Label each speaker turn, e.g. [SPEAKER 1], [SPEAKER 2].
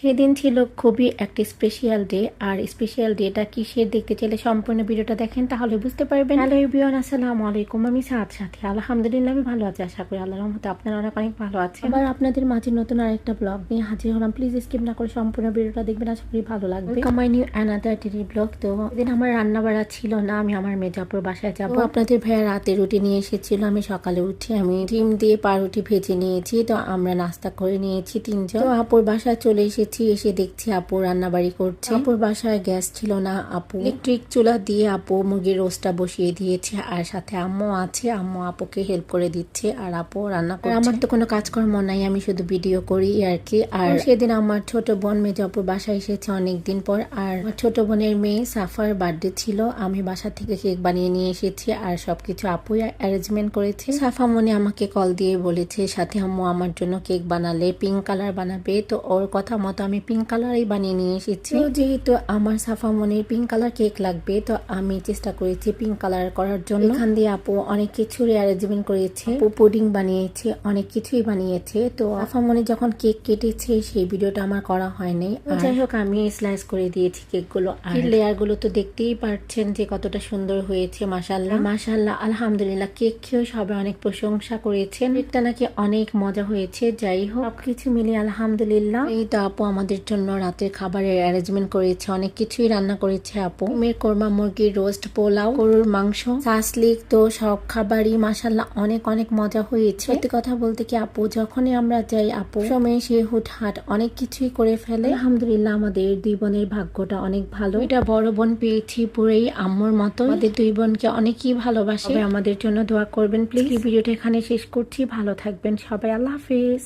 [SPEAKER 1] সেদিন ছিল খুবই একটি স্পেশাল ডে। আর স্পেশাল ডেটা কিসের দেখতে চাইলে সম্পূর্ণ ভিডিওটা দেখেন, তাহলে বুঝতে পারবেন। হ্যালো এভরিওয়ান, আসসালামু আলাইকুম। আমি সাথে আলহামদুলিল্লাহ আমি ভালো আছি। আশা করি আল্লাহর রহমতে আপনারা অনেক অনেক ভালো আছেন। আবার আপনাদের মাঝে নতুন আরেকটা ব্লগ নিয়ে হাজির হলাম। প্লিজ স্কিপ না করে সম্পূর্ণ ভিডিওটা দেখবেন, আশা করি ভালো লাগবে। Welcome my new another daily blog. তো এদিন আমার রান্না বাড়া ছিল না, আমি আমার মেজাপুর বাসায় যাবো। আপনাদের ভাইয়া রাতে রুটি নিয়ে এসেছিল, আমি সকালে উঠে আমি ডিম দিয়ে পাউরুটি ভেজে নিয়েছি। তো আমরা নাস্তা করে নিয়েছি তিনজন। তো আপুর বাসায় চলে এসেছি, এসে দেখছি আপু রান্নাবাড়ি করছে। আপুর বাসায় গ্যাস ছিল না, আপু ইলেকট্রিক চুলা দিয়ে আপু মুরগির রোস্টটা বসিয়ে দিয়েছে। আর সাথে আম্মু আছে, আম্মু আপুকে হেল্প করে দিচ্ছে আর আপু রান্না করে। আমার তো কোনো কাজকর্ম নাই, আমি শুধু ভিডিও করি আর কি। আর সেদিন আমার ছোট বোন মেজাপুর বাসায় এসেছে অনেকদিন পর। আর ছোট বোনের মেয়ে সাফার বার্থডে ছিল, আমি বাসা থেকে কেক বানিয়ে নিয়ে এসেছি আর সবকিছু আপুই অ্যারেঞ্জমেন্ট করেছে। সাফা মনে আমাকে কল দিয়ে বলেছে সাথে আম্মু আমার জন্য কেক বানালে পিঙ্ক কালার বানাবে। তো ওর কথা মতো আমি পিঙ্ক কালারই বানিয়ে নিয়ে এসেছি। যেহেতু আমার সাফা মনের পিঙ্ক কালার কেক লাগবে, তো আমি চেষ্টা করেছি পিঙ্ক কালার করার জন্য। এখান দিয়ে আপু অনেক কিছুর অ্যারেঞ্জমেন্ট করেছে, আপু পুডিং বানিয়েছে, অনেক কিছুই বানিয়েছে। তো সাফা মনে যখন কেক কেটেছে সেই ভিডিওটা আমার করা হয়নি। যাই হোক আমি স্লাইস করে দিয়েছি কেকগুলো। আর লেয়ার গুলো তো দেখতেই পাচ্ছেন যে কতটা সুন্দর হয়েছে। মাশাআল্লাহ মাশাআল্লাহ আলহামদুলিল্লাহ। কেক খেয়েও সবাই অনেক প্রশংসা করেছেন, কেকটা নাকি অনেক মজা হয়েছে। যাই হোক সবকিছু মিলিয়ে আলহামদুলিল্লাহ। এই তো আপু আমাদের জন্য রাতের খাবারের অ্যারেঞ্জমেন্ট করেছে, অনেক কিছুই রান্না করেছে আপু। মেয়ের কোরমা মুরগির রোস্ট, পোলাও, গরুর মাংস, সাসলিক, তো সব খাবারই মাশাআল্লাহ অনেক অনেক মজা হয়েছে। সত্যি কথা বলতে কি আপু যখনই আমরা যাই আপু সময় সে হুটহাট অনেক কিছুই করে ফেলে। আলহামদুলিল্লাহ আমাদের দুই বোনের ভাগ্যটা অনেক ভালো। এটা বড় বোন পেয়েছি পুরোই আম্মুর মতো। আমাদের দুই বোনকে অনেকই ভালোবাসে। আমাদের জন্য দোয়া করবেন প্লিজ। ভিডিওটা এখানে শেষ করছি, ভালো থাকবেন সবাই, আল্লাহ হাফেজ।